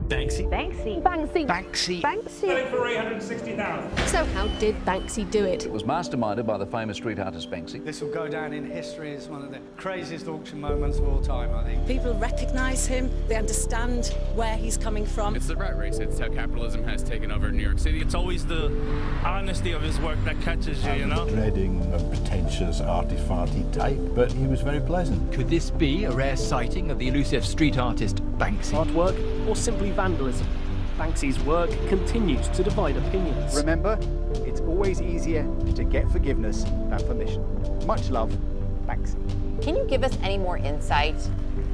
Banksy. Banksy. Banksy. Banksy. Banksy. Selling for 860,000. So how did Banksy do it? It was masterminded by the famous street artist Banksy. This will go down in history as one of the craziest auction moments of all time, I think. People recognise him, they understand where he's coming from. It's the rat race. It's how capitalism has taken over New York City. It's always the honesty of his work that catches you, you know? Dreading a pretentious arty-farty type, but he was very pleasant. Could this be a rare sighting of the elusive street artist Banksy? Artwork or simply vandalism? Banksy's work continues to divide opinions. Remember, it's always easier to get forgiveness than permission. Much love, Banksy. Can you give us any more insight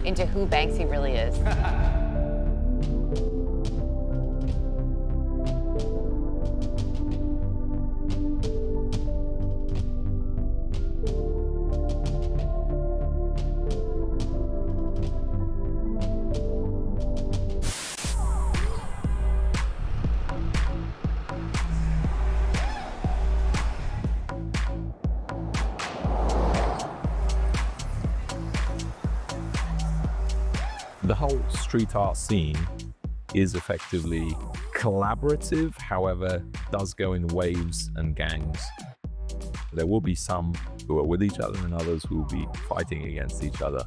into who Banksy really is? The whole street art scene is effectively collaborative, however, does go in waves and gangs. There will be some who are with each other and others who will be fighting against each other.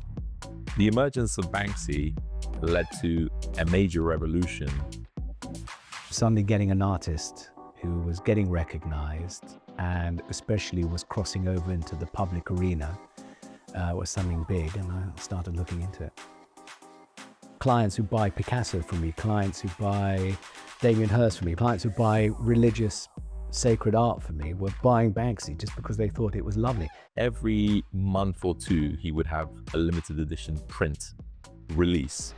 The emergence of Banksy led to a major revolution. Suddenly getting an artist who was getting recognized and especially was crossing over into the public arena was something big, and I started looking into it. Clients who buy Picasso from me, clients who buy Damien Hirst from me, clients who buy religious sacred art from me were buying Banksy just because they thought it was lovely. Every month or two, he would have a limited edition print release.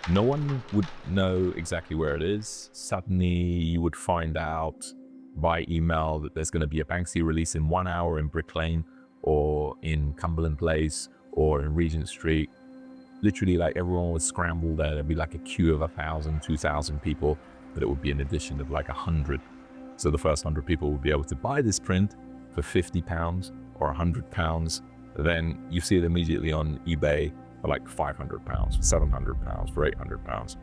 No one would know exactly where it is. Suddenly you would find out by email that there's going to be a Banksy release in 1 hour in Brick Lane or in Cumberland Place or in Regent Street. Literally, like, everyone would scramble there. There'd be like a queue of 1,000, 2,000 people, but it would be an edition of like 100. So the first 100 people would be able to buy this print for £50 or £100. Then you see it immediately on eBay for like £500, for £700, for £800.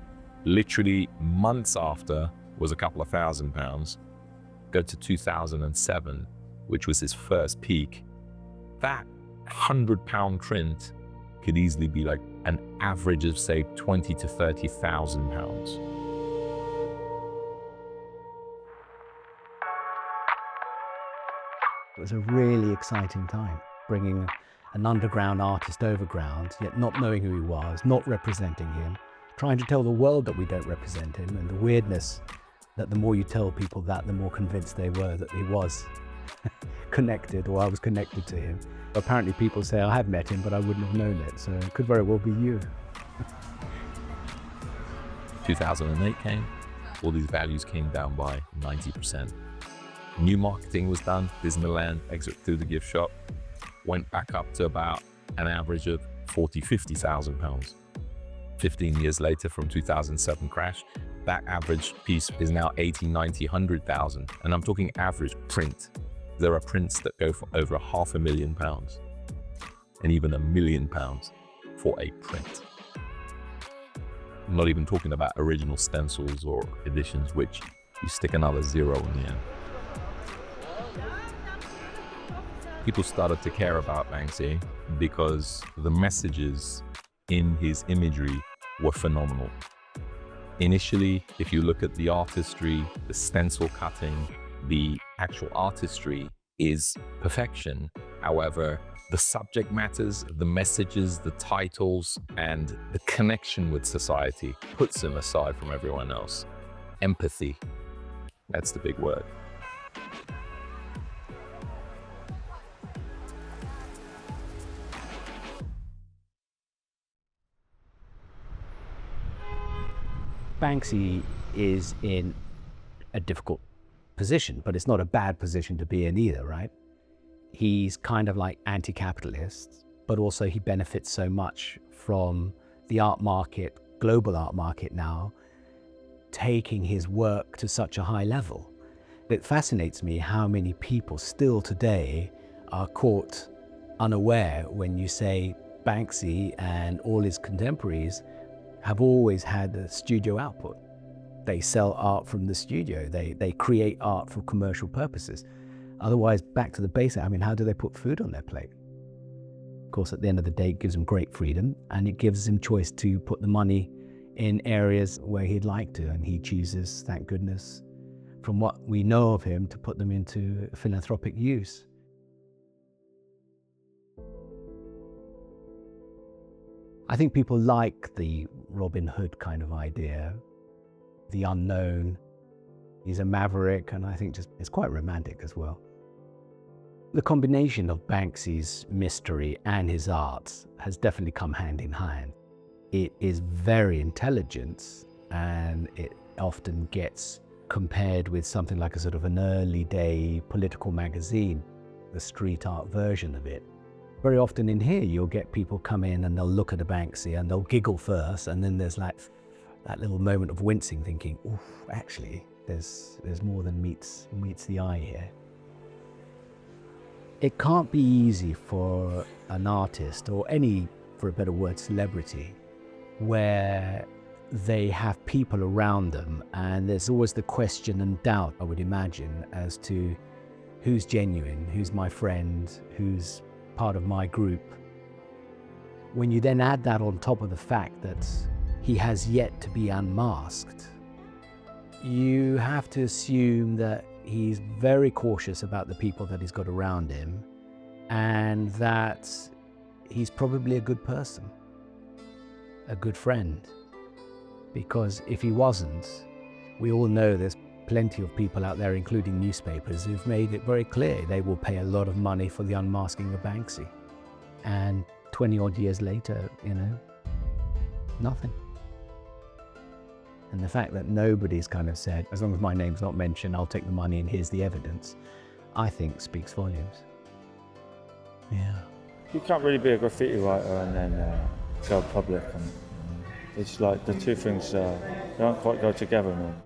Literally months after was a couple of £1,000s. Go to 2007, which was his first peak. That £100 print could easily be like an average of, say, £20,000 to £30,000. It was a really exciting time, bringing an underground artist overground, yet not knowing who he was, not representing him, trying to tell the world that we don't represent him, and the weirdness that the more you tell people that, the more convinced they were that he was connected, or I was connected to him. Apparently people say I have met him, but I wouldn't have known it, so it could very well be you. 2008 came, all these values came down by 90%. New marketing was done, Disneyland, exit through the gift shop, went back up to about an average of £40,000, £50,000. 15 years later, from 2007 crash, that average piece is now 80, 90, 100,000. And I'm talking average print. There are prints that go for over £500,000 and even £1 million for a print. I'm not even talking about original stencils or editions, which you stick another zero in the end. People started to care about Banksy because the messages in his imagery were phenomenal. Initially, if you look at the artistry, the stencil cutting, the actual artistry is perfection. However, the subject matters, the messages, the titles, and the connection with society puts him aside from everyone else. Empathy, that's the big word. Banksy is in a difficult position, but it's not a bad position to be in either, right? He's kind of like anti-capitalist, but also he benefits so much from the art market, global art market now, taking his work to such a high level. It fascinates me how many people still today are caught unaware when you say Banksy and all his contemporaries have always had a studio output. They sell art from the studio. They create art for commercial purposes. Otherwise, back to the basic, I mean, how do they put food on their plate? Of course, at the end of the day, it gives him great freedom, and it gives him choice to put the money in areas where he'd like to, and he chooses, thank goodness, from what we know of him, to put them into philanthropic use. I think people like the Robin Hood kind of idea, the unknown. He's a maverick, and I think just it's quite romantic as well. The combination of Banksy's mystery and his art has definitely come hand in hand. It is very intelligent, and it often gets compared with something like a sort of an early day political magazine, the street art version of it. Very often in here, you'll get people come in and they'll look at a Banksy and they'll giggle first, and then there's like that little moment of wincing, thinking, "Oof, actually, there's more than meets the eye here." It can't be easy for an artist, or any, for a better word, celebrity, where they have people around them, and there's always the question and doubt, I would imagine, as to who's genuine, who's my friend, who's part of my group. When you then add that on top of the fact that he has yet to be unmasked, you have to assume that he's very cautious about the people that he's got around him, and that he's probably a good person, a good friend. Because if he wasn't, we all know there's plenty of people out there, including newspapers, who've made it very clear they will pay a lot of money for the unmasking of Banksy. And 20 odd years later, nothing. And the fact that nobody's kind of said, as long as my name's not mentioned, I'll take the money and here's the evidence, I think speaks volumes. Yeah. You can't really be a graffiti writer and then go public. And it's like the two things don't quite go together, man.